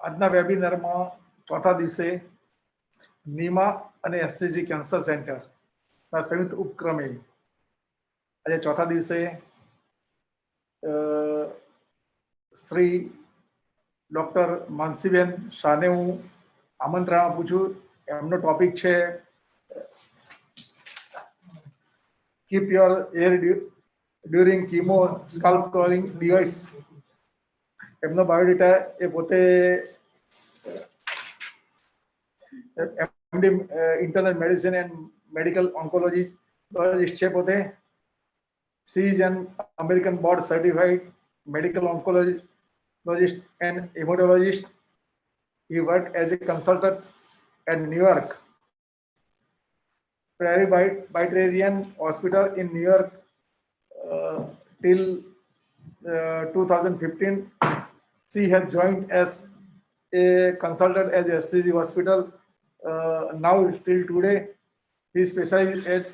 આજના વેબિનારમાં ચોથા દિવસે નીમા અને એસસીજી કેન્સર સેન્ટરના સંયુક્ત ઉપક્રમે આજે ચોથા દિવસે શ્રી ડૉક્ટર માનસીબેન શાહને હું આમંત્રણ આપું છું. એમનો ટોપિક છે keep your air during chemo scalp covering device. એમનો બાયોડેટા એ પોતે MD internal medicine and medical oncologist છે પોતે. She is an American board certified medical oncologist and hematologist. He worked as a consultant at New York Prairie Presbyterian Hospital in New York till 2015. She has joined as a consultant at SCG Hospital. Now till today, he specializes at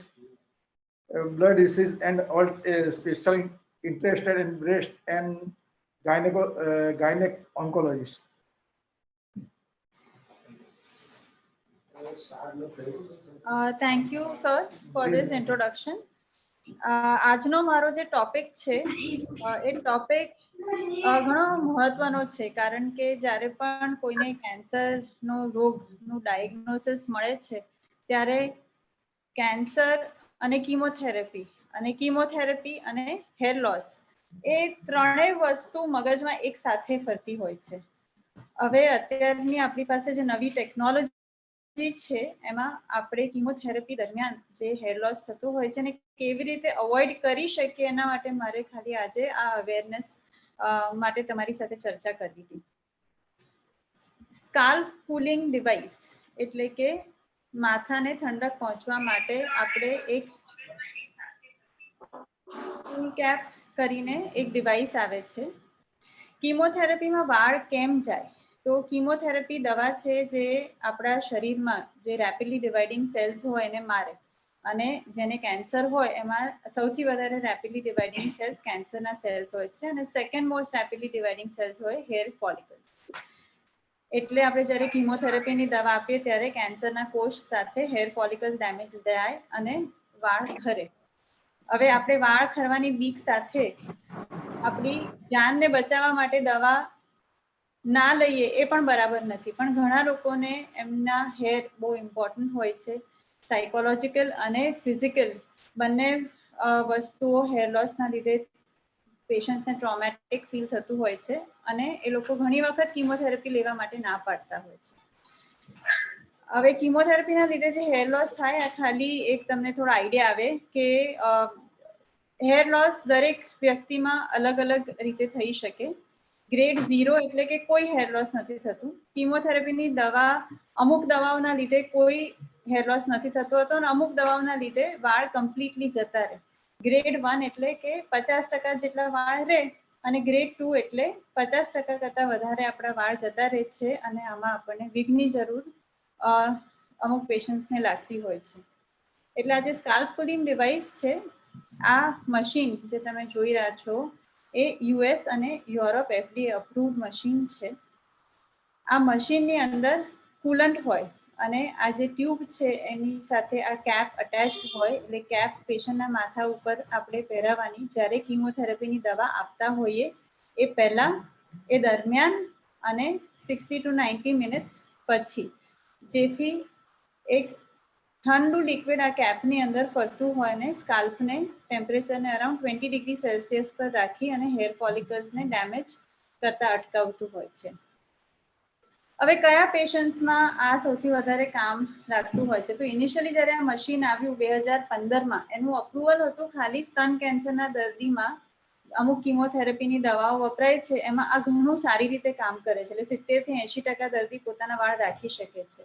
blood disease and also special interested in breast and gynec oncologist. Thank you, sir, for this introduction. આજનો મારો જે topic છે એ topic ઘણો મહત્વનો છે, કારણ કે જ્યારે પણ કોઈને કેન્સરનો રોગનું ડાયગ્નોસિસ મળે છે ત્યારે કેન્સર અને કીમોથેરાપી અને હેર લોસ એ ત્રણેય વસ્તુ મગજમાં એક સાથે ફરતી હોય છે. હવે અત્યારની આપણી પાસે જે નવી ટેકનોલોજી છે એમાં આપણે કીમોથેરાપી દરમિયાન જે હેર લોસ થતું હોય છે ને કેવી રીતે અવોઇડ કરી શકીએ એના માટે મારે ખાલી આજે આ અવેરનેસ માટે તમારી સાથે ચર્ચા કરવી હતી. સ્કાલ્પ કુલિંગ ડિવાઇસ એટલે કે માથાને ઠંડક પહોંચવા માટે આપણે એક કુલ કેપ કરીને એક ડિવાઇસ આવે છે. કીમોથેરાપીમાં વાળ કેમ જાય? તો કીમોથેરાપી દવા છે જે આપણા શરીરમાં જે રેપિડલી ડિવાઇડિંગ સેલ્સ હોય એને મારે, અને જેને કેન્સર હોય એમાં સૌથી વધારે રેપિડલી ડિવાઇડિંગ સેલ્સ કેન્સરના સેલ્સ હોય છે, અને second most rapidly dividing cells હોય હેર ફોલિકલ્સ. એટલે આપણે જ્યારે કીમોથેરાપીની દવા આપીએ ત્યારે કેન્સરના કોષ સાથે હેર ફોલિકલ્સ ડેમેજ થાય અને વાળ ખરે. હવે આપણે વાળ ખરવાની બીક સાથે આપણી જાનને બચાવવા માટે દવા ના લઈએ એ પણ બરાબર નથી, પણ ઘણા લોકોને એમના હેર બહુ ઇમ્પોર્ટન્ટ હોય છે. સાયકોલોજીકલ અને ફિઝિકલ બંને વસ્તુઓ હેર લોસના લીધે પેશન્ટ્સને ટ્રોમેટિક ફીલ થતું હોય છે, અને એ લોકો ઘણી વખત કીમોથેરાપી લેવા માટે ના પાડતા હોય છે. હવે કીમોથેરાપીના લીધે જે હેર લોસ થાય, આ ખાલી એક તમને થોડો આઈડિયા આવે કે હેર લોસ દરેક વ્યક્તિમાં અલગ અલગ રીતે થઈ શકે. ગ્રેડ 0 એટલે કે કોઈ હેર લોસ નથી થતું. કીમોથેરાપીની દવા અમુક દવાઓના લીધે કોઈ હેર લોસ નથી થતો હતો, અને અમુક દવાઓના લીધે વાળ કમ્પ્લીટલી જતા રહે. ગ્રેડ 1 એટલે કે 50% જેટલા વાળ રહે, અને ગ્રેડ 2 એટલે 50% કરતાં વધારે આપણા વાળ જતા રહે છે, અને આમાં આપણને વિગની જરૂર અમુક પેશન્ટ્સને લાગતી હોય છે. એટલે આ જે સ્કાલ્પ કુલિંગ ડિવાઇસ છે, આ મશીન જે તમે જોઈ રહ્યા છો એ યુએસ અને યુરોપ FDA અપ્રુવડ મશીન છે. આ મશીનની અંદર કુલન્ટ હોય, અને આ જે ટ્યુબ છે એની સાથે આ કેપ અટેચ્ડ હોય, એટલે કેપ પેશન્ટના માથા ઉપર આપણે પહેરાવવાની જ્યારે કીમોથેરાપીની દવા આપતા હોઈએ એ પહેલાં, એ દરમિયાન અને 60 to 90 મિનિટ્સ પછી, જેથી એક ઠંડુ લિક્વિડ આ કેપની અંદર ફરતું હોય અને સ્કાલ્પને ટેમ્પરેચરને અરાઉન્ડ 20 ડિગ્રી સેલ્સિયસ પર રાખી અને હેર ફોલિકલ્સને ડેમેજ કરતાં અટકાવતું હોય છે. હવે કયા પેશન્ટ્સમાં આ સૌથી વધારે કામ લાગતું હોય છે? તો ઇનિશિયલી જ્યારે આ મશીન આવ્યું 2015માં, એનું અપ્રુવલ હતું ખાલી સ્તન કેન્સરના દર્દીમાં. અમુક કીમોથેરાપીની દવાઓ વપરાય છે, એમાં આ ઘણું સારી રીતે કામ કરે છે, એટલે 70 થી 80% દર્દી પોતાના વાળ રાખી શકે છે.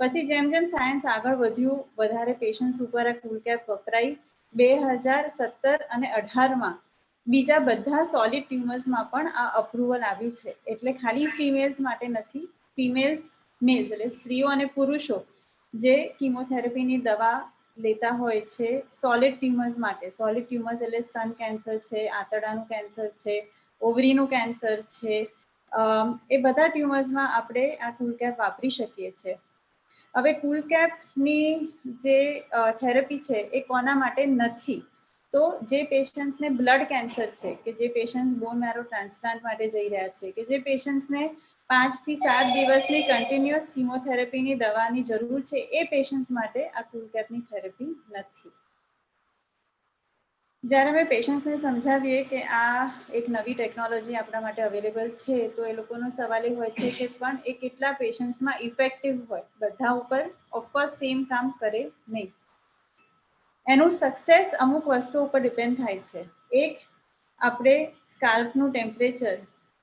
પછી જેમ જેમ સાયન્સ આગળ વધ્યું, વધારે પેશન્ટ્સ ઉપર આ કુલ કેપ વપરાઈ. 2017 અને 18માં બીજા બધા સોલિડ ટ્યુમર્સમાં પણ આ અપ્રુવલ આવ્યું છે. એટલે ખાલી ફિમેલ્સ માટે નથી, ફિમેલ્સ મેલ્સ એટલે સ્ત્રીઓ અને પુરુષો જે કીમોથેરાપીની દવા લેતા હોય છે સોલિડ ટ્યુમર્સ માટે. સોલિડ ટ્યુમર્સ એટલે સ્તન કેન્સર છે, આંતરડાનું કેન્સર છે, ઓવરીનું કેન્સર છે, એ બધા ટ્યુમર્સમાં આપણે આ કુલ કેપ વાપરી શકીએ છીએ. હવે કુલ કેપની જે થેરપી છે એ કોના માટે નથી, તો જે પેશન્ટ્સને બ્લડ કેન્સર છે, કે જે પેશન્ટ્સ બોન મેરો ટ્રાન્સપ્લાન્ટ માટે જઈ રહ્યા છે, કે જે પેશન્ટ્સને 5 થી 7 દિવસની કન્ટિન્યુઅસ કિમોથેરાપીની દવાની જરૂર છે, એ પેશન્ટ્સ માટે આ કુલ કેપની થેરપી નથી. જ્યારે અમે પેશન્ટ્સને સમજાવીએ કે આ એક નવી ટેકનોલોજી આપણા માટે અવેલેબલ છે, તો એ લોકોનો સવાલ એ હોય છે કે પણ એ કેટલા પેશન્ટ્સમાં ઇફેક્ટિવ હોય, બધા ઉપર ઓફકોર્સ સેમ કામ કરે નહીં. એનું સક્સેસ અમુક વસ્તુઓ ઉપર ડિપેન્ડ થાય છે. એક, આપણે સ્કાલ્પનું temperature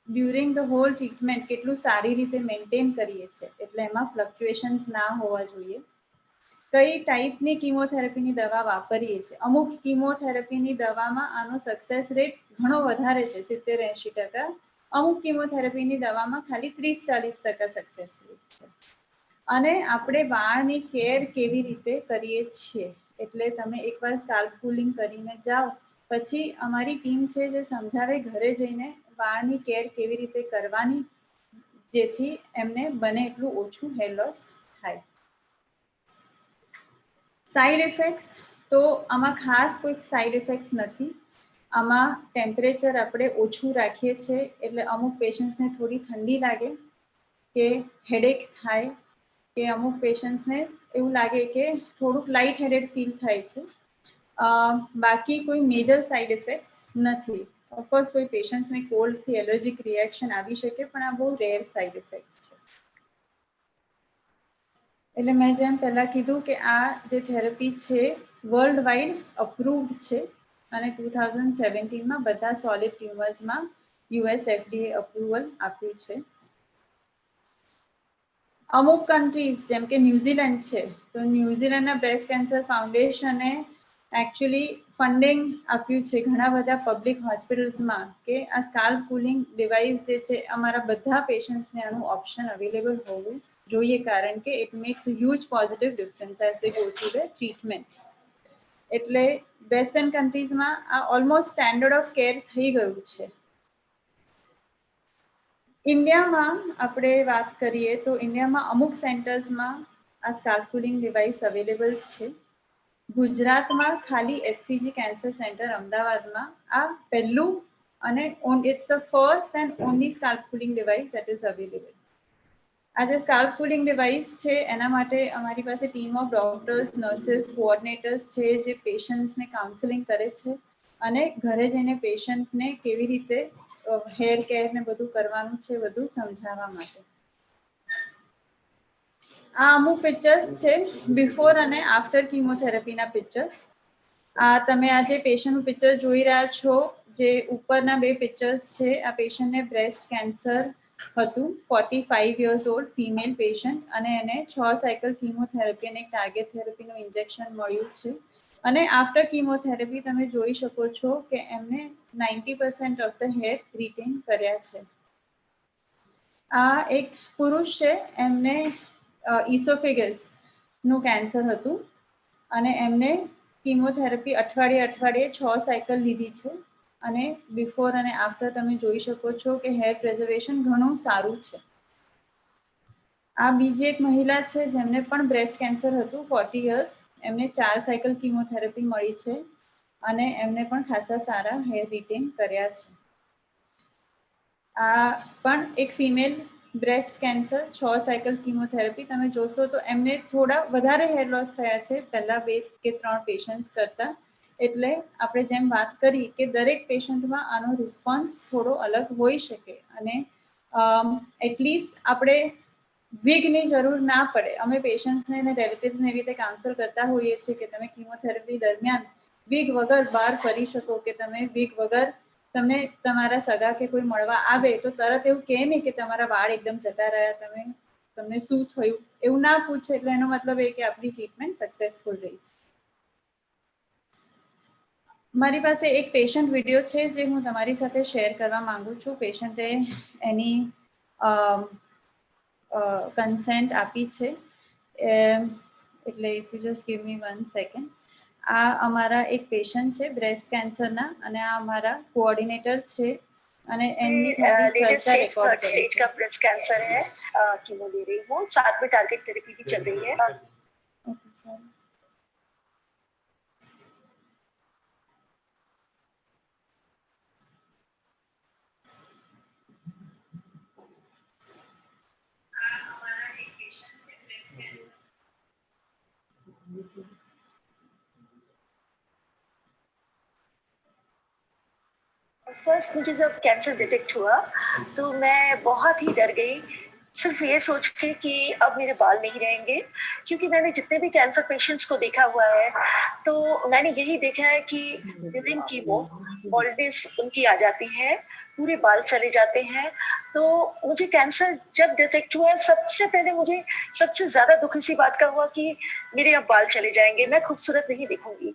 during the whole treatment કેટલું સારી રીતે મેન્ટેન કરીએ છીએ, એટલે એમાં ફ્લક્ચ્યુએશન્સ ના હોવા જોઈએ. કઈ ટાઈપની કિમોથેરાપીની દવા વાપરીએ છીએ. અમુક કિમોથેરાપીની દવામાં આનો સક્સેસ રેટ ઘણો વધારે છે, 70-80%. અમુક કિમોથેરાપીની દવામાં ખાલી 30-40% સક્સેસ રેટ છે. અને આપણે વાળની કેર કેવી રીતે કરીએ છીએ, એટલે તમે એકવાર સ્કાલ્પ કુલિંગ કરીને જાઓ, પછી અમારી ટીમ છે જે સમજાવે ઘરે જઈને વાળની કેર કેવી રીતે કરવાની, જેથી એમને બને એટલું ઓછું હેર લોસ થાય. સાઈડ ઇફેક્ટ્સ તો આમાં ખાસ કોઈ સાઈડ ઇફેક્ટ્સ નથી. આમાં ટેમ્પરેચર આપણે ઓછું રાખીએ છીએ, એટલે અમુક પેશન્ટ્સને થોડી ઠંડી લાગે, કે હેડેક થાય, કે અમુક પેશન્ટ્સને એવું લાગે કે થોડુંક લાઇટ હેડેડ ફીલ થાય છે. બાકી કોઈ મેજર સાઈડ ઇફેક્ટ્સ નથી. ઓફકોર્સ કોઈ પેશન્ટ્સને કોલ્ડથી એલર્જીક રિએક્શન આવી શકે, પણ આ બહુ રેર સાઈડ ઇફેક્ટ્સ છે. એટલે મેં જેમ પહેલાં કીધું કે આ જે થેરપી છે વર્લ્ડ વાઇડ અપ્રૂવ્ડ છે, અને 2017માં બધા સોલિડ ટ્યુમર્સમાં US FDA અપ્રુવલ આપ્યું છે. અમુક કન્ટ્રીઝ જેમ કે ન્યુઝીલેન્ડ છે, તો ન્યુઝીલેન્ડના બ્રેસ્ટ કેન્સર ફાઉન્ડેશને એકચ્યુઅલી ફંડિંગ આપ્યું છે ઘણા બધા પબ્લિક હોસ્પિટલ્સમાં, કે આ સ્કાલ્પ કુલિંગ ડિવાઇસ જે છે અમારા બધા પેશન્ટ્સને આનું ઓપ્શન અવેલેબલ હોવું જોઈએ, કારણ કે it max huge positive difference as they go through the treatment. એટલે વેસ્ટર્ન કન્ટ્રીઝમાં આ ઓલમોસ્ટ સ્ટેન્ડર્ડ ઓફ કેર થઈ ગયું છે. ઇન્ડિયામાં આપણે વાત કરીએ તો ઇન્ડિયામાં અમુક સેન્ટર્સમાં આ સ્કાલ્પ કુલિંગ ડિવાઇસ અવેલેબલ છે. ગુજરાતમાં ખાલી HCG કેન્સર સેન્ટર અમદાવાદમાં આ પહેલું અને it's the first and only scalp cooling device that is available. આ જે સ્કાલ્પ કુલિંગ ડિવાઇસ છે એના માટે અમારી પાસે ટીમ ઓફ ડોક્ટર્સ, નર્સિસ, કોઓર્ડિનેટર્સ છે, જે પેશન્ટ્સને કાઉન્સેલિંગ કરે છે અને ઘરે જઈને પેશન્ટને કેવી રીતે હેર કેર ને બધું કરવાનું છે બધું સમજાવવા માટે. આ અમુક પિક્ચર્સ છે બિફોર અને આફ્ટર કિમોથેરાપીના પિક્ચર્સ. આ તમે આ જે પેશન્ટનું પિક્ચર જોઈ રહ્યા છો, જે ઉપરના બે પિક્ચર્સ છે, આ પેશન્ટને બ્રેસ્ટ કેન્સર હતું, 45 યર્સ ઓલ્ડ ફિમેલ પેશન્ટ, અને એને 6 સાયકલ કિમોથેરાપી અને ટાર્ગેટ થેરપીનું ઇન્જેક્શન મળ્યું છે. અને આફ્ટર કિમોથેરાપી તમે જોઈ શકો છો કે એમને 90% ઓફ ધ હેર રિટેન કર્યા છે. આ એક પુરુષ છે, એમને ઇસોફેગસનું કેન્સર હતું, અને એમને કિમોથેરાપી અઠવાડિયે 6 સાયકલ લીધી છે. અને બિફોર અને આફ્ટર તમે જોઈ શકો છો કે હેર પ્રિઝર્વેશન ઘણું સારું છે. આ બીજી એક મહિલા છે જેમને પણ બ્રેસ્ટ કેન્સર હતું, 40 યર્સ, એમને 4 સાયકલ કિમોથેરાપી મળી છે, અને એમને પણ ખાસા સારા હેર રિટેન કર્યા છે. આ પણ એક female breast cancer, 6 cycle chemotherapy, તમે જોશો તો એમને થોડા વધારે હેર લોસ થયા છે પહેલા 2 કે 3 પેશન્ટ્સ કરતાં. એટલે આપણે જેમ વાત કરી કે દરેક પેશન્ટમાં આનો રિસ્પોન્સ થોડો અલગ હોઈ શકે, અને એટલીસ્ટ આપણે વિગની જરૂર ના પડે. અમે પેશન્ટ્સને અને રિલેટિવ્સને એવી રીતે કાઉન્સલ કરતા હોઈએ છીએ કે તમે કિમોથેરાપી દરમિયાન વિગ વગર બહાર ફરી શકો, કે તમે વિગ વગર તમને તમારા સગા કે કોઈ મળવા આવે તો તરત એવું કહે નહીં કે તમારા વાળ એકદમ જતા રહ્યા, તમને શું થયું, એવું ના પૂછે. એટલે એનો મતલબ એ કે આપણી ટ્રીટમેન્ટ સક્સેસફુલ રહી છે. મારી પાસે એક પેશન્ટ વિડીયો છે જે હું તમારી સાથે શેર કરવા માંગુ છું. પેશન્ટે એની કન્સેન્ટ આપી છે, એટલે if you just give me 1 second. આ અમારા એક પેશન્ટ છે બ્રેસ્ટ કેન્સરના, અને આ અમારા કોઓર્ડિનેટર છે અને એમની ખાલી ચર્ચા स्टेज રેકોર્ડ थर्ड स्टेज का ब्रेस्ट कैंसर है, कीमो ले रही हूँ, साथ में टारगेट थेरेपी भी चल रही है। ઓકે સારું. फर्स्ट मुझे जब कैंसर डिटेक्ट हुआ तो मैं बहुत ही डर गई, सिर्फ ये सोच के कि अब मेरे बाल नहीं रहेंगे, क्योंकि मैंने जितने भी कैंसर पेशेंट्स को देखा हुआ है तो मैंने यही देखा है कि ड्यूरिंग कीमो बॉल्डनेस उनकी आ जाती है, पूरे बाल चले जाते हैं। तो मुझे कैंसर जब डिटेक्ट हुआ, सबसे पहले मुझे सबसे ज्यादा दुख इसी बात का हुआ कि मेरे अब बाल चले जाएंगे, मैं खूबसूरत नहीं दिखूंगी।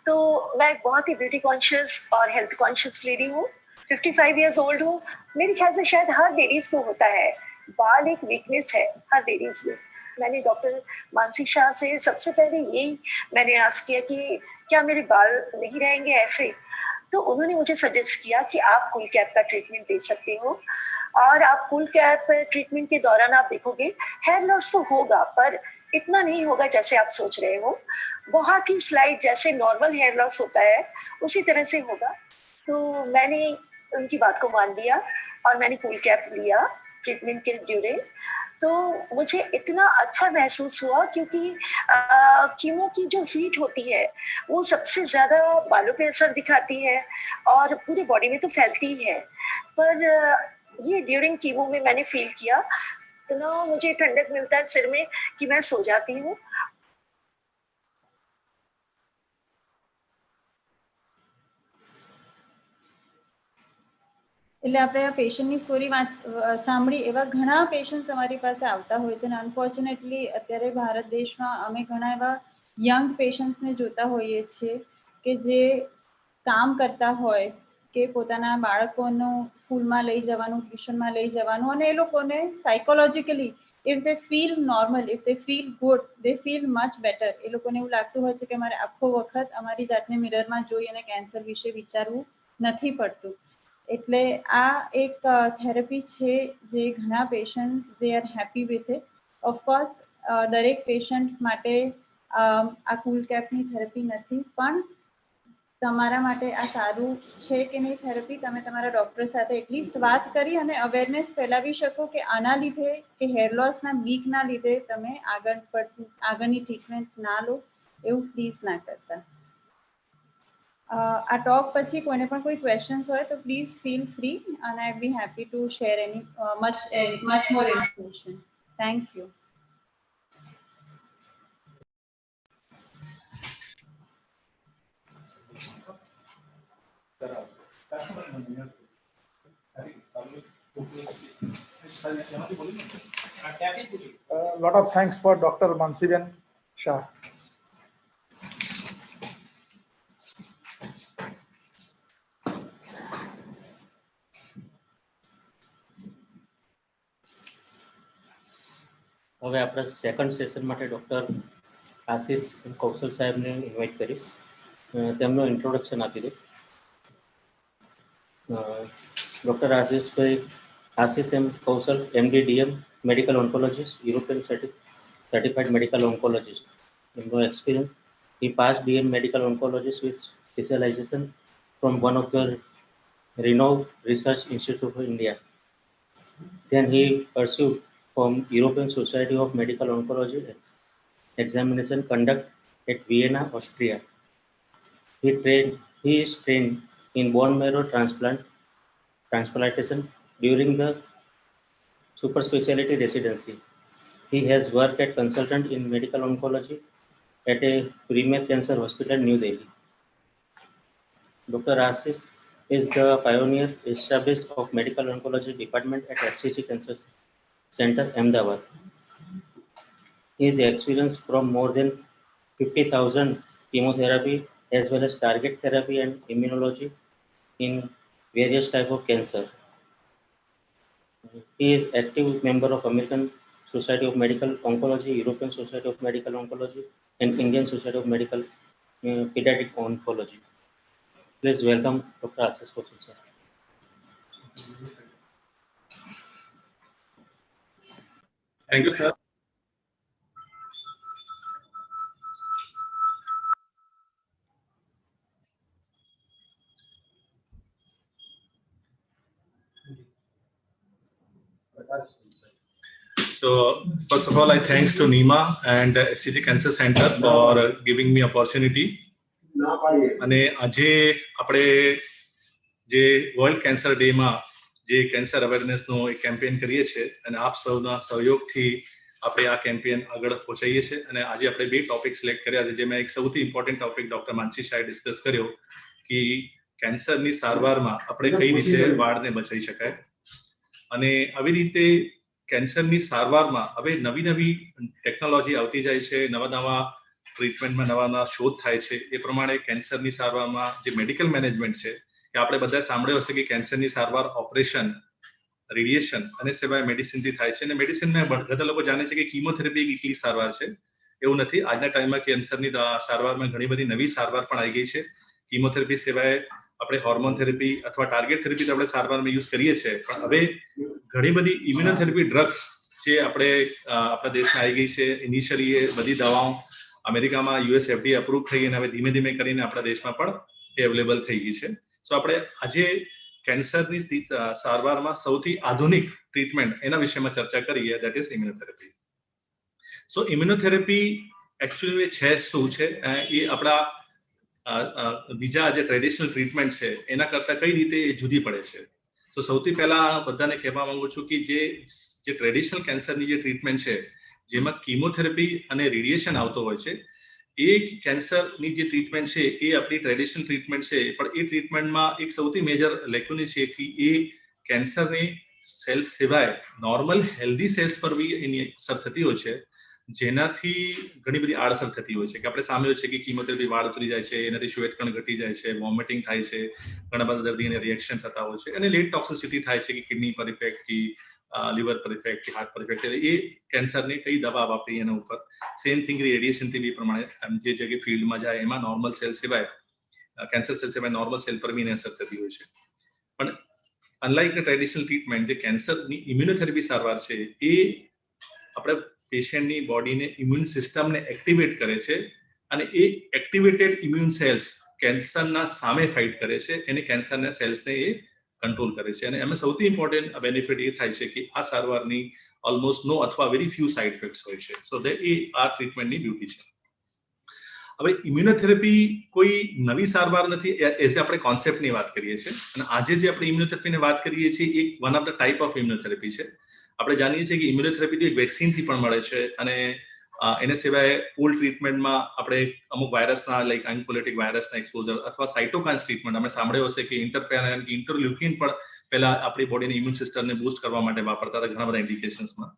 तो मैं एक बहुत ही ब्यूटी कॉन्शियस और हेल्थ कॉन्शियस लेडी हूँ, 55 ईयर्स ओल्ड हूँ। मेरे ख्याल से शायद हर लेडीज को होता है, बाल एक वीकनेस है हर लेडीज में। मैंने डॉक्टर मानसी शाह से सबसे पहले यही मैंने आस्क किया कि क्या मेरे बाल नहीं रहेंगे ऐसे, तो उन्होंने मुझे सजेस्ट किया कि आप कूल कैप का ट्रीटमेंट दे सकते हो, और आप कूल कैप ट्रीटमेंट के दौरान आप देखोगे हेयर लॉस तो होगा, पर इतना नहीं होगा जैसे आप सोच रहे हो, बहुत ही स्लाइड, जैसे नॉर्मल हेयर लॉस होता है उसी तरह से होगा। तो मैंने उनकी बात को मान लिया और मैंने कूल कैप लिया ट्रीटमेंट के ड्यूरिंग। तो मुझे इतना अच्छा महसूस हुआ, क्योंकि कीमो की जो हीट होती है वो सबसे ज्यादा बालों पे असर दिखाती है और पूरी बॉडी में तो फैलती ही है, पर ये ड्यूरिंग कीमो में मैंने फील किया, इतना मुझे ठंडक मिलता है सिर में कि मैं सो जाती हूँ। એટલે આપણે આ પેશન્ટની સ્ટોરી સાંભળી, એવા ઘણા પેશન્ટ્સ અમારી પાસે આવતા હોય છે અને અનફોર્ચ્યુનેટલી અત્યારે ભારત દેશમાં અમે ઘણા એવા યંગ પેશન્ટ્સને જોતા હોઈએ છીએ કે જે કામ કરતા હોય કે પોતાના બાળકોનું સ્કૂલમાં લઈ જવાનું, ટ્યુશનમાં લઈ જવાનું, અને એ લોકોને psychologically if they feel normal, if they feel good, they feel much better. એ લોકોને એવું લાગતું હોય છે કે મારે આખો વખત અમારી જાતને મિરરમાં જોઈ અને કેન્સર વિશે વિચારવું નથી પડતું. એટલે આ એક થેરપી છે જે ઘણા patients they are happy with it. Of course દરેક પેશન્ટ માટે આ કૂલ કેપની થેરપી નથી, પણ તમારા માટે આ સારું છે કે નહીં થેરપી, તમે તમારા ડૉક્ટર સાથે એટલીસ્ટ વાત કરી અને અવેરનેસ ફેલાવી શકો કે આના લીધે કે હેર લોસના બીકના લીધે તમે આગળની ટ્રીટમેન્ટ ના લો, એવું પ્લીઝ ના કરતા. આ ટોક પછી કોઈને પણ કોઈ ક્વેશ્ચન્સ હોય તો પ્લીઝ ફીલ ફ્રી, અને I be happy to share any much more information. Thank you. Lot of thanks for Dr. Mansiben Shah. હવે આપણે સેકન્ડ સેશન માટે ડૉક્ટર આશીષ કૌશલ સાહેબને ઇન્વાઇટ કરીશ, તેમનો ઇન્ટ્રોડક્શન આપી દે. Doctor Ashish M Kaushal, MD DM, medical oncologist, European certified medical oncologist. એમનો experience, he passed BM medical oncologist with specialization from one of the renowned research institute of India. Then he pursued from European Society of Medical Oncology examination conduct at Vienna, Austria. He is trained in bone marrow transplantation during the super specialty residency. He has worked as consultant in medical oncology at a premier cancer hospital, New Delhi. Dr. Ashish is the pioneer established of medical oncology department at SCG Cancer Center, Ahmedabad. His experience from more than 50,000 chemotherapy as well as target therapy and immunology in various types of cancer. He is active member of American Society of Medical Oncology, European Society of Medical Oncology, and Indian Society of Medical Pediatric Oncology. Please welcome Dr. Ashish Kaushal sir. Thank you, sir. So, first of all, I thanks to Nima and SCG Cancer Center for giving me opportunity. અને આજે આપણે જે world cancer day માં જે cancer અવેરનેસનો એક campaign કરીએ છીએ અને આપ સૌના સહયોગથી આપણે આ કેમ્પેન આગળ પહોંચાડીએ છીએ અને આજે આપણે બે ટોપિક સિલેક્ટ કર્યા છે જેમાં એક સૌથી ઇમ્પોર્ટન્ટ ટોપિક ડોક્ટર માનસી શાહે ડિસ્કસ કર્યો કે કેન્સરની સારવારમાં આપણે કઈ રીતે વાળને બચાવી શકાય અને આવી રીતે કેન્સરની સારવારમાં હવે નવી નવી ટેકનોલોજી આવતી જાય છે, નવા નવા ટ્રીટમેન્ટમાં નવા નવા શોધ થાય છે. એ પ્રમાણે કેન્સરની સારવારમાં જે મેડિકલ મેનેજમેન્ટ છે કે આપણે બધા સાંભળ્યું હશે કે કેન્સરની સારવાર ઓપરેશન, રેડિયેશન અને સિવાય મેડિસિનથી થાય છે અને મેડિસિનમાં બધા લોકો જાણે છે કે કીમોથેરાપી એક એકલી સારવાર છે. એવું નથી. આજના ટાઈમમાં કેન્સરની સારવારમાં ઘણી બધી નવી સારવાર પણ આવી ગઈ છે. કીમોથેરાપી સિવાય આપણે હોર્મોન થેરેપી અથવા ટાર્ગેટ થેરેપી આપણે સારવારમાં યુઝ કરીએ છીએ, પણ હવે ઘણી બધી ઇમ્યુનોથેરેપી ડ્રગ્સ જે આપણે આપણા દેશમાં આવી ગઈ છે. ઇનિશિયલી એ બધી દવાઓ અમેરિકામાં યુએસ FDA અપ્રૂવ થઈ અને હવે ધીમે ધીમે કરીને આપણા દેશમાં પણ એ અવેલેબલ થઈ ગઈ છે. સો આપણે આજે કેન્સરની સારવારમાં સૌથી આધુનિક ટ્રીટમેન્ટ એના વિષયમાં ચર્ચા કરીએ, દેટ ઇઝ ઇમ્યુનોથેરેપી. સો ઇમ્યુનોથેરેપી એકચ્યુઅલી છે શું છે એ આપણા બીજા જે ટ્રેડિશનલ ટ્રીટમેન્ટ છે એના કરતાં કઈ રીતે જુદી પડે છે. સો સૌથી પહેલા બધાને કહેવા માંગુ છું કે જે ટ્રેડિશનલ કેન્સરની જે ટ્રીટમેન્ટ છે જેમાં કીમોથેરાપી અને રેડિયેશન આવતો હોય છે, એ કેન્સરની જે ટ્રીટમેન્ટ છે એ આપણી ટ્રેડિશનલ ટ્રીટમેન્ટ છે, પણ એ ટ્રીટમેન્ટમાં એક સૌથી મેજર લેક્યુની છે કે એ કેન્સરની સેલ્સ સિવાય નોર્મલ હેલ્ધી સેલ્સ પર બી એની અસર થતી હોય છે, જેનાથી ઘણી બધી આડઅસર થતી હોય છે. કે આપણે સામે છે કે કીમોથેરાપી વાળ ઉતરી જાય છે, એનાથી શ્વેતકણ ઘટી જાય છે, વોમિટિંગ થાય છે, ઘણા બધા દર્દીને રિએક્શન થતા હોય છે અને લેટ ટોક્સિસિટી થાય છે કે કિડની પર ઇફેક્ટ કે લીવર પર ઇફેક્ટ કે હાર્ટ પર ઇફેક્ટ. એ કેન્સરની કઈ દવા વાપરી એના ઉપર. સેમ થિંગ રેડિયેશનથી બી પ્રમાણે જે જગ્યાએ ફિલ્ડમાં જાય એમાં નોર્મલ સેલ સિવાય કેન્સર સેલ સિવાય નોર્મલ સેલ પર બી એની અસર થતી હોય છે. પણ અનલાઇક ધ ટ્રેડિશનલ ટ્રીટમેન્ટ, જે કેન્સરની ઇમ્યુનોથેરેપી સારવાર છે એ આપણે પેશન્ટની બોડીને ઇમ્યુન સિસ્ટમને એક્ટિવેટ કરે છે અને એ એક્ટિવેટેડ ઇમ્યુન સેલ્સ કેન્સરના સામે ફાઇટ કરે છે, એને કેન્સરના સેલ્સને એ કંટ્રોલ કરે છે. અને એમાં સૌથી ઇમ્પોર્ટન્ટ બેનિફિટ એ થાય છે કે આ સારવારની ઓલમોસ્ટ નો અથવા વેરી ફ્યુ સાઇડ ઇફેક્ટ્સ હોય છે. સો એ આ ટ્રીટમેન્ટની બ્યુટી છે. હવે ઇમ્યુનોથેરેપી કોઈ નવી સારવાર નથી, એઝ આપણે કોન્સેપ્ટની વાત કરીએ છીએ અને આજે જે આપણે ઇમ્યુનોથેરેપીની વાત કરીએ છીએ એક one of the type of immunotherapy છે. આપણે જાણીએ છીએ કે ઇમ્યુનોથેરેપી એક વેક્સિનથી પણ મળે છે અને એને સિવાય ઓલ્ડ ટ્રીટમેન્ટમાં આપણે અમુક વાયરસના લાઈક એન્કોલેટિક વાયરસના એક્સપોઝર અથવા સાઇટોકાઇન્સ ટ્રીટમેન્ટ આપણે સાંભળ્યો હશે કે ઇન્ટરફેરન ઇન્ટરલ્યુકિન પણ પહેલા આપણી બોડીની ઇમ્યુન સિસ્ટમને બૂસ્ટ કરવા માટે વાપરતા હતા ઘણા બધા ઇન્ડિકેશન્સમાં.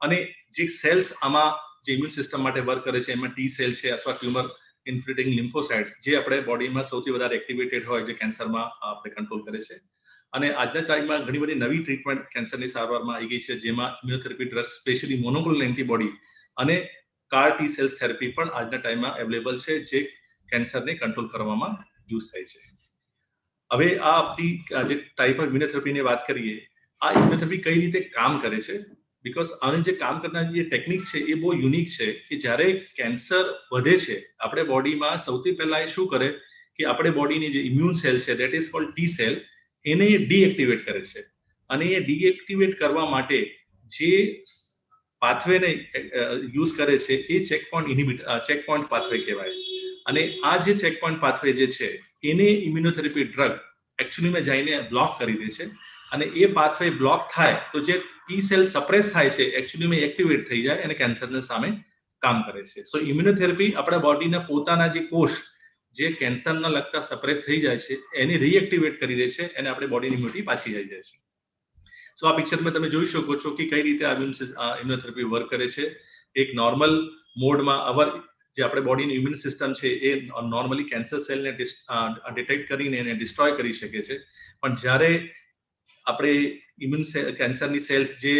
અને જે સેલ્સ આમાં જે ઇમ્યુન સિસ્ટમ માટે વર્ક કરે છે એમાં ટી સેલ છે અથવા ટ્યુમર ઇન્ફિલ્ટ્રેટિંગ લિમ્ફોસાઇટ્સ જે આપણે બોડીમાં સૌથી વધારે એક્ટિવેટેડ હોય જે કેન્સરમાં આપણે કંટ્રોલ કરે છે. અને આજના ટાઈમમાં ઘણી બધી નવી ટ્રીટમેન્ટ કેન્સરની સારવારમાં આવી ગઈ છે, જેમાં ઇમ્યુનોથેરેપી ડ્રગ્સ, સ્પેશિયલી મોનોક્લોનલ એન્ટીબોડી અને કાર ટી સેલ્સ થેરેપી પણ આજના ટાઈમમાં અવેલેબલ છે, જે કેન્સરને કંટ્રોલ કરવામાં યુઝ થાય છે. હવે આ આપણી જે ટાઈપ ઓફ ઇમ્યુનોથેરેપીની વાત કરીએ, આ ઇમ્યુનોથેરેપી કઈ રીતે કામ કરે છે, બીકોઝ આની જે કામ કરનારી જે ટેકનિક છે એ બહુ યુનિક છે કે જ્યારે કેન્સર વધે છે આપણે બોડીમાં સૌથી પહેલા એ શું કરે કે આપણે બોડીની જે ઇમ્યુન સેલ છે that is cold tea cell, એને ડીએક્ટિવેટ કરે છે. અને એ ડીએક્ટિવેટ કરવા માટે જે પાથવેને યુઝ કરે છે એ ચેકપોઇન્ટ પાથવે કહેવાય. અને આ જે ચેકપોઇન્ટ પાથવે જે છે એને ઇમ્યુનોથેરેપી ડ્રગ એકચ્યુઅલીમાં જઈને બ્લોક કરી દે છે અને એ પાથવે બ્લોક થાય તો જે ટી સેલ સપ્રેસ થાય છે એકચ્યુઅલીમાં એક્ટિવેટ થઈ જાય અને કેન્સરની સામે કામ કરે છે. સો ઇમ્યુનોથેરેપી આપણા બોડીના પોતાના જે કોષ જે કેન્સરના લગતા સપ્રેસ થઈ જાય છે એને રીએક્ટિવેટ કરી દે છે અને આપણે બોડીની ઇમ્યુનિટી પાછી આવી જાય છે. સો આ પિક્ચરમાં તમે જોઈ શકો છો કે કઈ રીતે ઇમ્યુનોથેરેપી વર્ક કરે છે. એક નોર્મલ મોડમાં જે આપણે બોડીની ઇમ્યુન સિસ્ટમ છે એ નોર્મલી કેન્સર સેલને ડિટેક્ટ કરીને એને ડિસ્ટ્રોય કરી શકે છે, પણ જ્યારે આપણે કેન્સરની સેલ્સ જે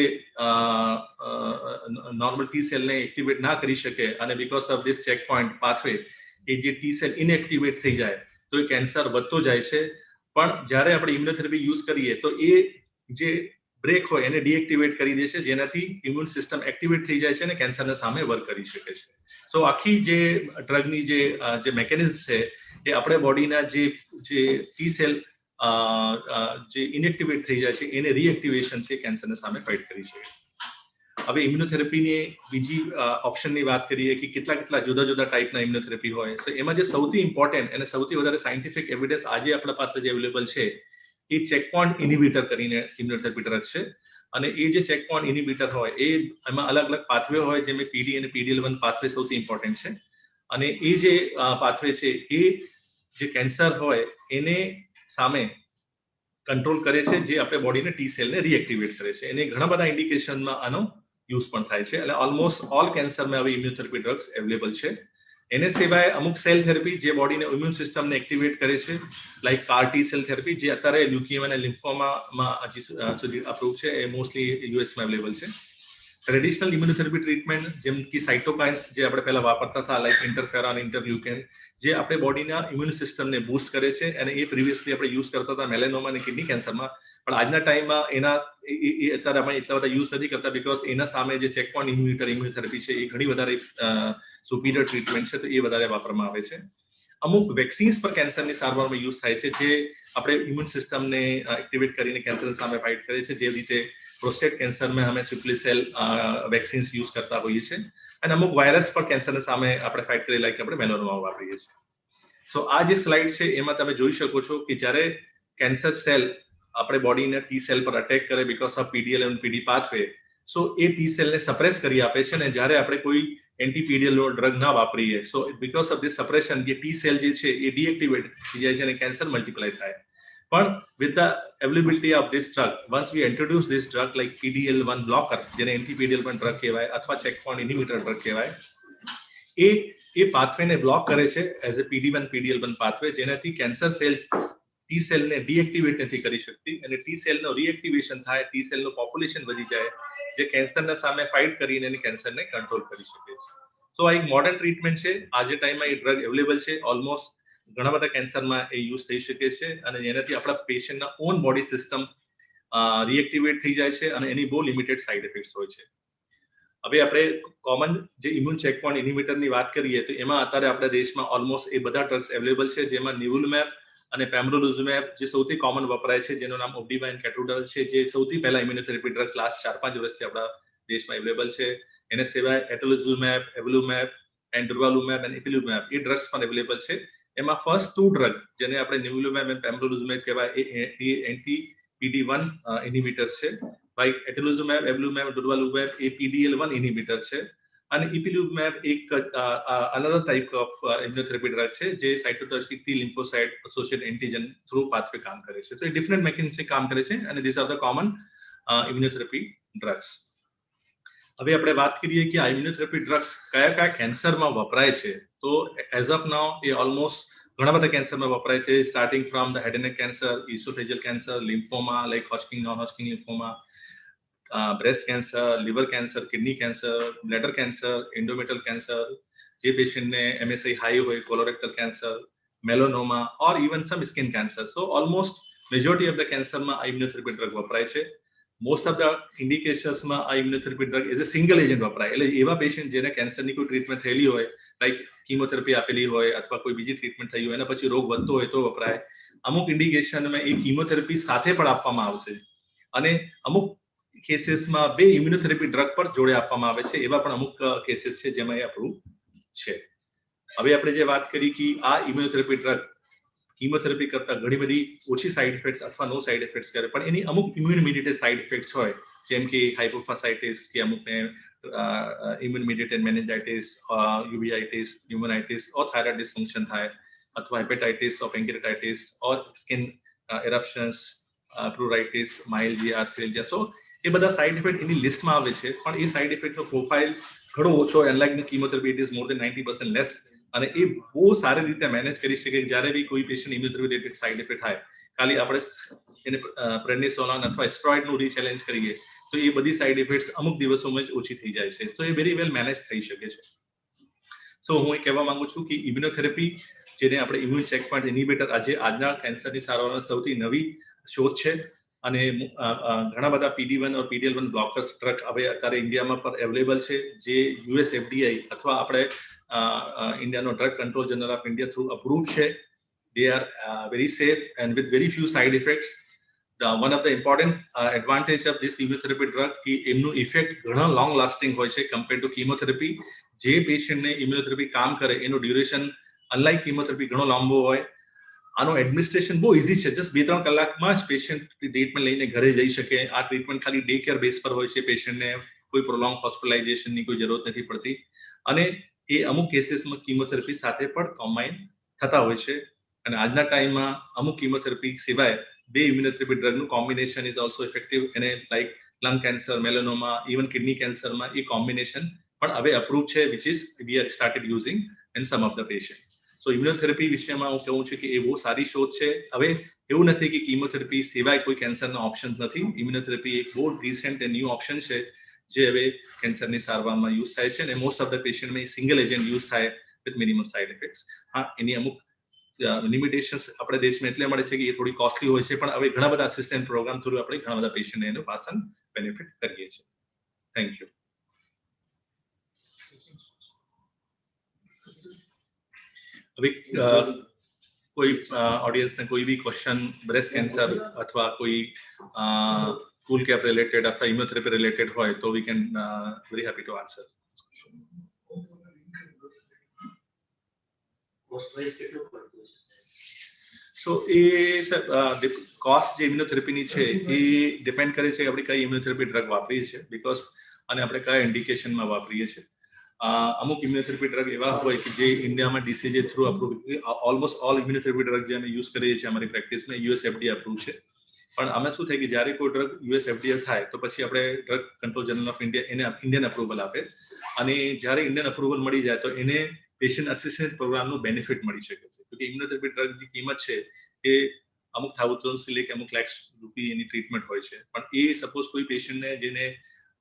નોર્મલ ટી સેલને એક્ટિવેટ ના કરી શકે અને because of this check point pathway એ જે ટી સેલ ઇનએક્ટિવેટ થઈ જાય તો એ કેન્સર વધતો જાય છે. પણ જ્યારે આપણે ઇમ્યુનોથેરાપી યુઝ કરીએ તો એ જે બ્રેક હોય એને ડીએક્ટિવેટ કરી દે છે, જેનાથી ઇમ્યુન સિસ્ટમ એક્ટિવેટ થઈ જાય છે અને કેન્સરના સામે વર્ક કરી શકે છે. સો આખી જે ડ્રગની જે મેકેનિઝમ છે એ આપણે બોડીના જે ટી સેલ જે ઇનએક્ટિવેટ થઈ જાય છે એને રીએક્ટિવેશન છે કેન્સરના સામે ફાઇટ કરી શકે. હવે ઇમ્યુનોથેરાપીની બીજી ઓપ્શનની વાત કરીએ કે કેટલા જુદા જુદા ટાઈપના ઇમ્યુનોથેરાપી હોય. સો એમાં જે સૌથી ઇમ્પોર્ટન્ટ અને સૌથી વધારે સાયન્ટિફિક એવિડન્સ આજે આપણા પાસે જે અવેલેબલ છે એ ચેકપોઇન્ટ ઇનિબિટર કરીને ઇમ્યુનોથેરાપી ડ્રગ છે. અને એ જે ચેકપોઇન્ટ ઇનિબિટર હોય એમાં અલગ અલગ પાથવે હોય, જેમાં પીડી અને PDL1 પાથવે સૌથી ઇમ્પોર્ટન્ટ છે. અને એ જે પાથવે છે એ જે કેન્સર હોય એને સામે કંટ્રોલ કરે છે, જે આપણે બોડીને ટી સેલને રીએક્ટિવેટ કરે છે. એને ઘણા બધા ઇન્ડિકેશનમાં આનો યુઝ પણ થાય છે. એટલે ઓલમોસ્ટ ઓલ કેન્સરમાં આવી ઇમ્યુનોથેરાપી ડ્રગ્સ અવેલેબલ છે. એને સિવાય અમુક સેલ થેરપી જે બોડીને ઇમ્યુન સિસ્ટમને એક્ટિવેટ કરે છે, like car T cell therapy, જે અત્યારે લ્યુકિયમ અને લિમ્ફોમામાં હજી સુધી અપ્રૂવ છે. એ મોસ્ટલી યુએસમાં અવેલેબલ છે. ટ્રેડિશનલ ઇમ્યુનોથેરાપી ટ્રીટમેન્ટ જેમ કે સાઇટોકાઇન્સ જે આપણે પહેલા વાપરતા હતા, લાઈક ઇન્ટરફેરોન, ઇન્ટરલ્યુકેન, જે આપણે બોડીના ઇમ્યુન સિસ્ટમને બૂસ્ટ કરે છે. અને એ પ્રીવિયસલી આપણે યુઝ કરતા હતા મેલેનોમા અને કિડની કેન્સરમાં. પણ આજના ટાઈમમાં અત્યારે આપણે એટલા બધા યુઝ નથી કરતા, બીકોઝ એના સામે જે ચેકપોઇન્ટ ઇન્હિબિટર ઇમ્યુનોથેરાપી છે એ ઘણી વધારે સુપીરિયર ટ્રીટમેન્ટ છે, તો એ વધારે વાપરવામાં આવે છે. અમુક વેક્સિન્સ પર કેન્સરની સારવારમાં યુઝ થાય છે, જે આપણે ઇમ્યુન સિસ્ટમને એક્ટિવેટ કરીને કેન્સર સામે ફાઇટ કરે છે. જે રીતે પ્રોસ્ટેટ કેન્સરમાં અમે સિપ્લિસેલ વેક્સિન્સ યુઝ કરતા હોઈએ છીએ. અને અમુક વાયરસ પર કેન્સરની સામે આપણે ફાઇટ કરી, લાઈક આપણે મેલોનોમા વાપરીએ છીએ. સો આ જે સ્લાઇડ છે એમાં તમે જોઈ શકો છો કે જ્યારે કેન્સર સેલ આપણે બોડીના ટી સેલ પર અટેક કરે because of PDL1 PD pathway, so A T સેલને સપ્રેસ કરી આપે છે. અને જ્યારે આપણે કોઈ એન્ટી PDL ડ્રગ ના વાપરીએ, સો બીકોઝ ઓફ ધીસ સપ્રેશન જે ટી સેલ જે છે એ ડીએક્ટિવેટ થઈ જાય છે અને કેન્સર મલ્ટીપ્લાય થાય. પણ with the availability of this drug, once we introduce this drug like PDL1 blocker, જેને એન્ટી PDL1 ડ્રગ કહેવાય, અથવા ચેકપોઇન્ટ ઇનિબિટર ડ્રગ કહેવાય, એ પાથવેને બ્લોક કરે છે as a PD1 PDL1 pathway, જેનાથી કેન્સર સેલ ટી સેલને ડીએક્ટિવેટ નથી કરી શકતી. અને ટી સેલનો રીએક્ટિવેશન થાય, ટી સેલનું પોપ્યુલેશન વધી જાય, જે કેન્સરના સામે ફાઇટ કરીને એને કેન્સરને કંટ્રોલ કરી શકે છે. સો આ એક મોડર્ન ટ્રીટમેન્ટ છે. આજે ટાઈમમાં એ ડ્રગ અવેલેબલ છે. ઓલમોસ્ટ ઘણા બધા કેન્સરમાં એ યુઝ થઈ શકે છે. અને એનાથી આપણા પેશન્ટના ઓન બોડી સિસ્ટમ રીએક્ટિવેટ થઈ જાય છે અને એની બહુ લિમિટેડ સાઇડ ઇફેક્ટ્સ હોય છે. હવે આપણે કોમન જે ઇમ્યુન ચેકપોઇન્ટ ઇનિબિટરની વાત કરીએ તો એમાં અત્યારે આપણા દેશમાં ઓલમોસ્ટ એ બધા ડ્રગ્સ અવેલેબલ છે, જેમાં નિવુલમેબ અને પેમ્બ્રોલુઝુમેબ જે સૌથી કોમન વપરાય છે, જેનું નામ ઓબ્ડિવા એન્ડ કેટ્રુડલ છે, જે સૌથી પહેલા ઇમ્યુનોથેરાપી ડ્રગ્સ લાસ્ટ 4-5 વર્ષથી આપણા દેશમાં અવેલેબલ છે. એને સિવાય એટોલિઝુમેબ, એવલુમેબ એન્ડ ડુર્વાલુમેબ એન્ડ ઇપિલુમેબ એ ડ્રગ્સ પણ અવેલેબલ છે. એમાં ફર્સ્ટ 2 ડ્રગ જેને આપણે નિવુલમેબ અને પેમ્બ્રોલુઝુમેબ કહેવાય એ એન્ટી PD1 ઇનિબિટર છે. બાય એટોલિઝુમેબ, એવલુમેબ, ડુર્વાલુમેબ એ PDL1 ઇનિબિટર છે. અને ઇપિલુમેબ એક another type of immunotherapy drug છે, જે સાઇટોટોક્સિક T lymphocyte associated antigen through pathway કામ કરે છે. તો એ ડિફરન્ટ મેકેનિઝમથી કામ કરે છે અને these are the common immunotherapy drugs. હવે આપણે વાત કરીએ કે આ ઇમ્યુનોથેરાપી ડ્રગ્સ કયા કેન્સરમાં વપરાય છે. તો એઝ ઓફ નાઉ એ ઓલમોસ્ટ ઘણા બધા કેન્સરમાં વપરાય છે, starting from the head and neck cancer, oesophageal cancer, lymphoma like Hodgkin, non Hodgkin lymphoma, breast cancer, liver cancer, kidney cancer, bladder cancer, endometrial cancer, જે પેશન્ટને MSI હાઈ હોય, colorectal cancer, melanoma or even some skin cancer. So almost majority of the cancerમાં આ immunotherapy drug વપરાય છે. Most of the ઇન્ડિકેશન્સમાં આ immunotherapy drug as a single agent વપરાય. એટલે એવા પેશન્ટ જેને કેન્સરની કોઈ ટ્રીટમેન્ટ થયેલી હોય, લાઈક કીમોથેરાપી આપેલી હોય અથવા કોઈ બીજી ટ્રીટમેન્ટ થઈ હોય, એના પછી રોગ વધતો હોય તો વપરાય. અમુક ઇન્ડિકેશનમાં એ કીમોથેરાપી સાથે પણ આપવામાં આવશે. અને અમુક કેસીસમાં 2 ઇમ્યુનોથેરાપી ડ્રગ પર જોડે આપવામાં આવે છે. એવા પણ અમુક કેસીસ છે જેમાં એ અપ્રૂવ છે. હવે આપણે જે વાત કરી કે આ ઇમ્યુનોથેરાપી ડ્રગ કીમોથેરાપી કરતા ઘણી બધી ઓછી સાઇડ ઇફેક્ટ્સ અથવા નો સાઇડ ઇફેક્ટ્સ કરે, પણ એની અમુક ઇમ્યુન મીડિયેટેડ સાઇડ ઇફેક્ટ્સ હોય, જેમ કે હાઇપોફાસાઇટિસ કે અમુકને ઇમ્યુન મીડિયેટેડ મેનિન્જાઇટિસ, યુવીઆઇટિસ, ન્યુમોનાઇટિસ ઓર થાઇરોઇડ ડિસફંક્શન થાય, અથવા હેપેટાઇટિસ ઓર પેન્ક્રિયાટાઇટિસ ઓર સ્કિન એરપ્શન્સ, પ્રુરાઇટિસ, માઇલ્ડિયા, આર્થ્રેલ્જિયા. સો એ બધા સાઇડ ઇફેક્ટ એની લિસ્ટમાં આવે છે, પણ એ સાઇડ ઇફેક્ટનો પ્રોફાઇલ ઘણો ઓછો, unlike chemotherapy it is more than 90% less. અને એ બહુ સારી રીતે મેનેજ કરી શકે. જ્યારે બી કોઈ patient immunotherapy related side effect થાય, ખાલી આપણે એને પ્રેડનિસોલોન અથવા સ્ટેરોઇડનું રીચેલેન્જ કરીએ તો એ બધી સાઇડ ઇફેક્ટ્સ અમુક દિવસોમાં જ ઓછી થઈ જાય છે. તો એ વેરી વેલ મેનેજ થઈ શકે છે. સો હું એ કહેવા માંગુ છું કે ઇમ્યુનોથેરાપી જેને આપણે ઇમ્યુન ચેકપોઇન્ટ ઇનિબિટર આજના કેન્સરની સારવારમાં સૌથી નવી શોધ છે. અને ઘણા બધા PD-1 और PD-L1 બ્લોકર્સ ડ્રગ હવે અત્યારે ઇન્ડિયામાં પણ અવેલેબલ છે, જે US FDA અથવા આપણે ઇન્ડિયાનો drug control general of India through approve છે. They are very safe and with very few side effects. One of the important advantage of this immunotherapy drug કે એમનું ઇફેક્ટ ઘણા લોંગ લાસ્ટિંગ હોય છે compare to chemotherapy. જે પેશન્ટને immunotherapy કામ કરે એનું ડ્યુરેશન અનલાઇક કીમોથેરાપી ઘણો લાંબો હોય. આનો એડમિનિસ્ટ્રેશન બહુ ઇઝી છે, જસ્ટ 2-3 કલાકમાં જ પેશન્ટ ટ્રીટમેન્ટ લઈને ઘરે જઈ શકે. આ ટ્રીટમેન્ટ ખાલી ડે કેર બેઝ પર હોય છે, પેશન્ટને કોઈ પ્રોલોંગ હોસ્પિટલાઇઝેશનની કોઈ જરૂરત નથી પડતી. અને એ અમુક કેસીસમાં કીમોથેરાપી સાથે પણ કોમ્બાઇન થતા હોય છે. અને આજના ટાઈમમાં અમુક કીમોથેરાપી સિવાય 2 ઇમ્યુનોથેરાપી ડ્રગનું કોમ્બિનેશન ઇઝ ઓલ્સો ઇફેક્ટિવ. અને like lung cancer, melanoma, even kidney કેન્સરમાં એ કોમ્બિનેશન પણ હવે અપ્રૂવ છે, which is we are started using in some of the patient. So immunotherapy વિષયમાં હું કહું છું કે એ બહુ સારી શોધ છે. હવે એવું નથી કે કીમોથેરાપી સિવાય કોઈ કેન્સરના ઓપ્શન નથી. ઇમ્યુનોથેરાપી એક બહુ રિસેન્ટ એન્ડ ન્યૂ ઓપ્શન છે જે હવે કેન્સરની સારવારમાં યુઝ થાય છે. અને મોસ્ટ ઓફ ધ પેશન્ટમાં સિંગલ એજન્ટ યુઝ થાય વિથ મિનિમમ સાઇડ ઇફેક્ટ્સ. હા, એની અમુક લિમિટેશન્સ આપણે દેશમાં એટલે મળે છે કે એ થોડી કોસ્ટલી હોય છે, પણ હવે ઘણા બધા અસિસ્ટન્ટ પ્રોગ્રામ થ્રુ આપણે ઘણા બધા પેશન્ટને એનું પાસન બેનિફિટ કરીએ છીએ. Thank you. હવે કોઈ ઓડિયન્સને કોઈ બી ક્વેશ્ચન બ્રેસ્ટ કેન્સર અથવા કોઈ કુલ કેપ રિલેટેડ અથવા ઇમ્યુનોથેરાપી રિલેટેડ હોય તો we can very happy to answer. So A cost જે ઇમ્યુનોથેરાપીની છે એ ડિપેન્ડ કરે છે કે આપણે કઈ ઇમ્યુનોથેરાપી ડ્રગ વાપરીએ છીએ બીકોઝ અને આપણે કયા ઇન્ડિકેશનમાં વાપરીએ છીએ. અમુક ઇમ્યુનોથેરાપી ડ્રગ એવા હોય કે જે ઇન્ડિયામાં DCGI through approve, almost all immunotherapy drug જે અમે યુઝ કરીએ છીએ અમારી પ્રેક્ટિસમાં US FDA અપ્રૂવ છે. પણ અમે શું થાય કે જ્યારે કોઈ ડ્રગ US FDA થાય તો પછી આપણે drug control general of India એને ઇન્ડિયન અપ્રુવલ આપે. અને જ્યારે ઇન્ડિયન અપ્રુવલ મળી જાય તો એને પેશન્ટ અસિસ્ટન્સ પ્રોગ્રામનું બેનિફિટ મળી શકે છે. કે ઇમ્યુનોથેરાપી ડ્રગની કિંમત છે એ અમુક થાઉઝન્ડથી લઈને અમુક લાખ રૂપિયા એની ટ્રીટમેન્ટ હોય છે. પણ એ સપોઝ કોઈ પેશન્ટને જેને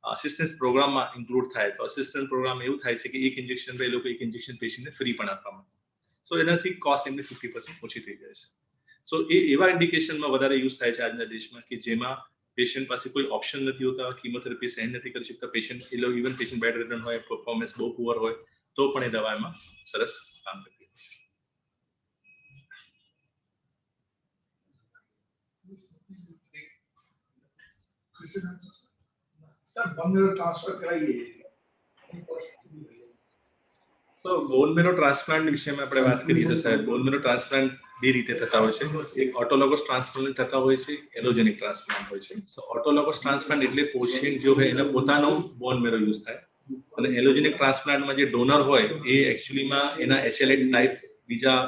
અસિસ્ટન્સ પ્રોગ્રામમાં ઇન્ક્લુડ થાય તો અસિસ્ટન્ટ પ્રોગ્રામ એવું થાય છે કે એક ઇન્જેક્શન પર એ લોકો એક ઇન્જેક્શન પેશન્ટને ફ્રી પણ આપવામાં. સો એનાથી કોસ્ટ એમની 50% ઓછી થઈ જાય છે. સો એ એવા ઇન્ડિકેશનમાં વધારે યુઝ થાય છે આજના દેશમાં કે જેમાં પેશન્ટ પાસે કોઈ ઓપ્શન નથી હોતા, કીમોથેરાપી સહન નથી કરી શકતા પેશન્ટ, એ લોકો ઇવન પેશન્ટ બેડ રિટર્ન હોય, પરફોર્મન્સ બહુ પુઅર હોય તો પણ એ દવા એમાં સરસ કામ કરતી હોય. સર બોન મેરો ટ્રાન્સફર કરાઈએ તો બોન મેરો ટ્રાન્સપ્લાન્ટ વિષયમાં આપણે વાત કરીએ તો સાહેબ બોન મેરો ટ્રાન્સપ્લાન્ટ બે રીતે થતા હોય છે. એક ઓટોલોગસ ટ્રાન્સપ્લાન્ટ થતા હોય છે, એલોજેનિક ટ્રાન્સપ્લાન્ટ હોય છે. સો ઓટોલોગસ ટ્રાન્સપ્લાન્ટ એટલે પેશન્ટ જો હોય એના પોતાનો બોન મેરો યુઝ થાય અને એલોજેનિક ટ્રાન્સપ્લાન્ટમાં જે ડોનર હોય એ એકચ્યુઅલીમાં એના HLA ટાઈપ બીજા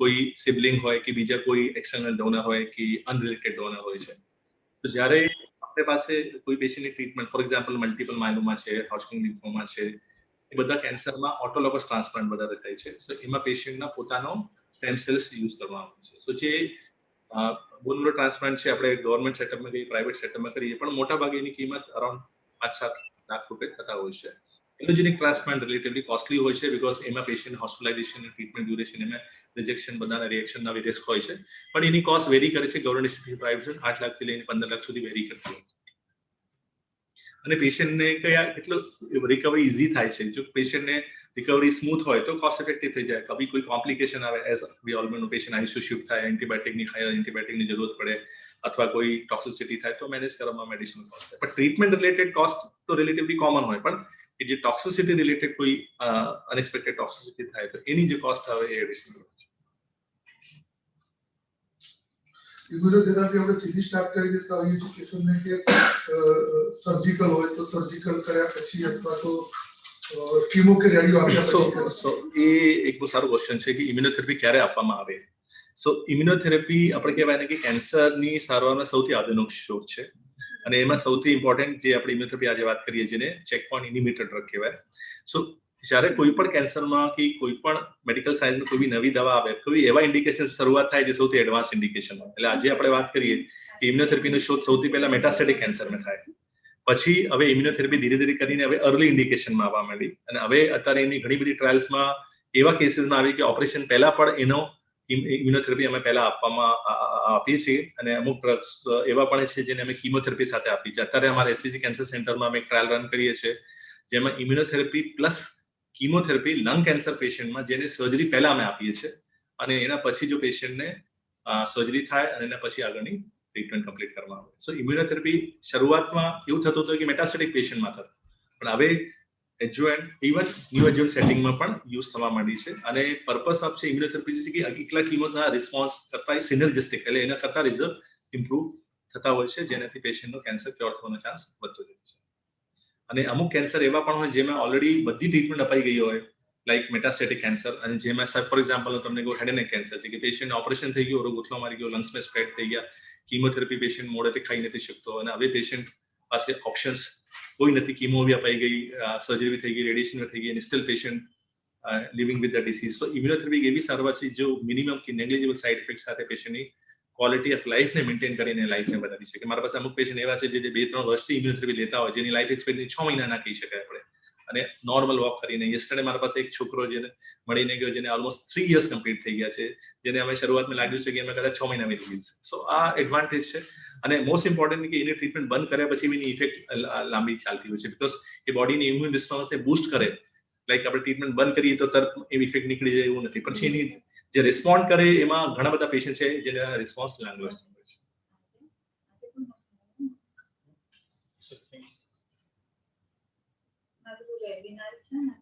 કોઈ સિબલિંગ હોય કે બીજા કોઈ એક્સટર્નલ ડોનર હોય કે અનરિલેટેડ ડોનર હોય છે. તો જ્યારે આપણી પાસે કોઈ પેશન્ટની treatment for example multiple myeloma છે, હોજકિન લિમ્ફોમા છે, એ બધા કેન્સરમાં ઓટોલોગસ ટ્રાન્સપ્લાન્ટ વધારે થાય છે. સો એમાં પેશન્ટના પોતાનો સ્ટેમ સેલ્સ યુઝ કરવામાં આવે છે. સો જે બોન મેરો ટ્રાન્સપ્લાન્ટ છે આપણે ગવર્મેન્ટ સેટઅપમાં કરીએ, પ્રાઇવેટ સેટઅપમાં કરીએ, પણ મોટા ભાગે એની કિંમત અરાઉન્ડ 5-7 લાખ રૂપિયા થતા હોય છે. એલોજેનિક ટ્રાન્સપ્લાન્ટ રિલેટિવલી કોસ્ટલી હોય છે બીકોઝ એમાં પેશન્ટ હોસ્પિટલાઇઝેશન, ટ્રીટમેન્ટ ડ્યુરેશન, એમાં રિજેક્શન, બધાના રિએક્શનના વેરિયસ હોય છે. પણ એની કોસ્ટ વેરી કરે છે ગવર્મેન્ટ પ્રાઇવેટ 8 લાખથી લઈને 15 લાખ સુધી વેરી કરતી હોય. અને પેશન્ટને કયા એટલો રિકવરી ઇઝી થાય છે. જો પેશન્ટને રિકવરી સ્મૂથ હોય તો કોસ્ટ ઇફેક્ટિવ થઈ જાય. કભી કોઈ કોમ્પ્લિકેશન આવે, as we all know patient ICU shift થાય, એન્ટીબાયોટિકની હાયર એન્ટીબાયોટિકની જરૂરત પડે અથવા કોઈ ટોક્સિસિટી થાય તો મેનેજ કરવામાં મેડિસિન કોસ્ટ થાય. પણ ટ્રીટમેન્ટ રિલેટેડ કોસ્ટ તો રિલેટિવલી કોમન હોય, પણ કે જે ટોક્સિસિટી રિલેટેડ કોઈ અનએક્સપેક્ટેડ ટોક્સિસિટી થાય તો એની જે કોસ્ટ આવે એ એડિશનલ હોય છે. ઇમ્યુનોથેરાપી આપણે સીધી સ્ટાર્ટ કરી દેતા હોઈએ છીએ પેશન્ટને કે સર્જિકલ હોય તો સર્જિકલ કર્યા પછી અથવા તો કીમો કે રેડિયો આપ્યા પછી. સો એ એક બહુ સારો ક્વેશ્ચન છે કે ઇમ્યુનોથેરાપી ક્યારે આપવામાં આવે. સો ઇમ્યુનોથેરાપી આપણે કહેવાય ને કે કેન્સરની સારવારમાં સૌથી આધુનિક શોધ છે અને એમાં સૌથી ઇમ્પોર્ટન્ટ જે આપણે ઇમ્યુનોથેરાપી આજે વાત કરીએ જેને ચેકપોઇન્ટ ઇનિબિટર ડ્રગ કહેવાય. સો જ્યારે કોઈ પણ કેન્સરમાં કે કોઈ પણ મેડિકલ સાયન્સમાં કોઈ બી નવી દવા આવે, કોઈ એવા ઇન્ડિકેશન શરૂઆત થાય જે સૌથી એડવાન્સ ઇન્ડિકેશન હોય. એટલે આજે આપણે વાત કરીએ કે ઇમ્યુનોથેરાપીનો શોધ સૌથી પહેલા મેટાસ્ટેટિક કેન્સરમાં થાય, પછી હવે ઇમ્યુનોથેરાપી ધીરે ધીરે કરીને હવે અર્લી ઇન્ડિકેશનમાં આવવા માંડી અને હવે અત્યારે એની ઘણી બધી ટ્રાયલ્સમાં એવા કેસીસમાં આવે કે ઓપરેશન પહેલા પણ એનો ઇમ્યુનોથેરાપી અમે પહેલા આપીએ છીએ અને અમુક ડ્રગ્સ એવા પણ છે જેને અમે કીમોથેરાપી સાથે આપીએ છીએ. અત્યારે અમારા એસસીજી કેન્સર સેન્ટરમાં અમે એક ટ્રાયલ રન કરીએ છીએ જેમાં immunotherapy plus chemotherapy lung cancer પેશન્ટમાં જેને સર્જરી પહેલા અમે આપીએ છીએ અને એના પછી જો પેશન્ટને સર્જરી થાય અને એના પછી આગળની ટ્રીટમેન્ટ કમ્પ્લીટ કરવામાં આવે. સો ઇમ્યુનોથેરાપી શરૂઆતમાં એવું થતું હતું કે મેટાસ્ટેટિક પેશન્ટમાં થતું, પણ હવે એડજુએન્ટ ઇવન ન્યુ એડજુએન્ટ સેટિંગમાં પણ યુઝ થવા માંડી છે અને પર્પસ ઓફ છે ઇમ્યુનોથેરાપી છે કે એકલા કીમોના રિસ્પોન્સ કરતા સિનર્જિસ્ટિક એટલે એના કરતા રિઝલ્ટ ઇમ્પ્રુવ થતા હોય છે જેનાથી પેશન્ટનો કેન્સર ક્યોર થવાનો ચાન્સ વધતો જાય છે. અને અમુક કેન્સર એવા પણ હોય જેમાં ઓલરેડી બધી ટ્રીટમેન્ટ અપાઈ ગઈ હોય લાઈક મેટાસ્ટેટિક કેન્સર અને જેમાં ફોર એક્ઝામ્પલ તમને કહું હેડ એન્ડ નેક કેન્સર છે કે પેશન્ટ ઓપરેશન થઈ ગયું, ગૂંથલો મારી ગયો, લંગ્સમાં સ્પ્રેડ થઈ ગયા, કીમોથેરાપી પેશન્ટ મોડેથી ખાઈ નથી શકતો અને હવે પેશન્ટ પાસે ઓપ્શન્સ કોઈ નથી, કીમો બી અપાઈ ગઈ, સર્જરી બી થઈ ગઈ, રેડિયેશન બી થઈ ગઈ અને steel patient living with the disease. તો ઇમ્યુનોથેરાપી એવી સારવાર છે જો મિનિમમ કે નેગ્લિજિબલ સાઇડ ઇફેક્ટ સાથે પેશન્ટની ક્વોલિટી ઓફ લાઈફને મેન્ટેન કરીને લાઈફને બનાવી શકે. મારા પાસે અમુક પેશન્ટ એવા છે જે 2-3 વર્ષથી ઇમ્યુનોથેરાપી લેતા હોય જેની લાઈફ એક્સપેક્ટન્સી 6 મહિનાના કહી શકાય આપણે અને નોર્મલ વોક કરીને. યસ્ટરડે મારા પાસે એક છોકરો જેને મળીને ગયો જેને ઓલમોસ્ટ 3 યર્સ કમ્પ્લીટ થઈ ગયા છે, જેને અમે શરૂઆતમાં લાગ્યું છે કે એમાં કદાચ 6 મહિનામાં થઈ ગયું છે. સો આ એડવાન્ટેજ છે અને મોસ્ટ ઇમ્પોર્ટન્ટ કે એની ટ્રીટમેન્ટ બંધ કર્યા પછી એની ઇફેક્ટ લાંબી ચાલતી હોય છે બીકોઝ એ બોડીની ઇમ્યુન રિસ્પોન્સને બૂસ્ટ કરે. લાઈક આપણે ટ્રીટમેન્ટ બંધ કરીએ તો તરત એવી ઇફેક્ટ નીકળી જાય એવું નથી, પછી એની જે રિસ્પોન્ડ કરે એમાં ઘણા બધા પેશન્ટ છે જેના રિસ્પોન્સ લાંગ લાસ્ટિંગ હોય છે. વેબિનાર છે ને